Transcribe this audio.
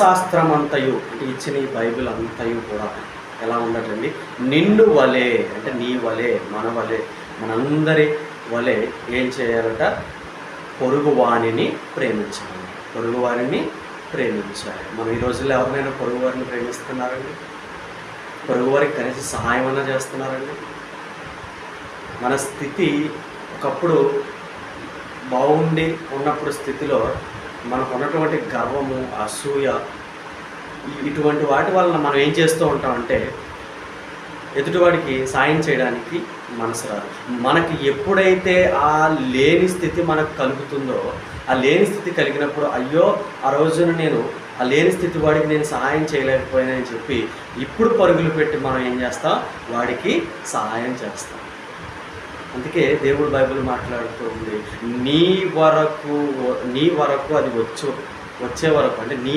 శాస్త్రం అంతయు అంటే ఇచ్చిన ఈ బైబిల్ అంతయు కూడా ఎలా ఉండటండి, నిన్ను వలే అంటే నీ వలే మన వలే మనందరి వలే ఏం చేయాలట, పొరుగువాణిని ప్రేమించాలి. పొరుగువారిని ప్రేమించాలి. మనం ఈ రోజుల్లో ఎవరినైనా పొరుగువారిని ప్రేమిస్తున్నారండి? పొరుగువారికి కనీసం సహాయం అన్నా చేస్తున్నారండి? మన స్థితి ఒకప్పుడు బాగుండి ఉన్నప్పుడు స్థితిలో మనకు ఉన్నటువంటి గర్వము, అసూయ, ఇటువంటి వాటి వలన మనం ఏం చేస్తూ ఉంటామంటే ఎదుటివాడికి సాయం చేయడానికి మనసు రాదు. మనకి ఎప్పుడైతే ఆ లేని స్థితి మనకు కలుగుతుందో, ఆ లేని స్థితి కలిగినప్పుడు అయ్యో ఆ రోజున నేను ఆ లేని స్థితి వాడికి నేను సహాయం చేయలేకపోయానని చెప్పి ఇప్పుడు పరుగులు పెట్టి మనం ఏం చేస్తాం, వాడికి సహాయం చేస్తాం. అందుకే దేవుడు బైబిల్ మాట్లాడుతూ ఉంది, నీ వరకు అది వచ్చే వరకు అంటే నీ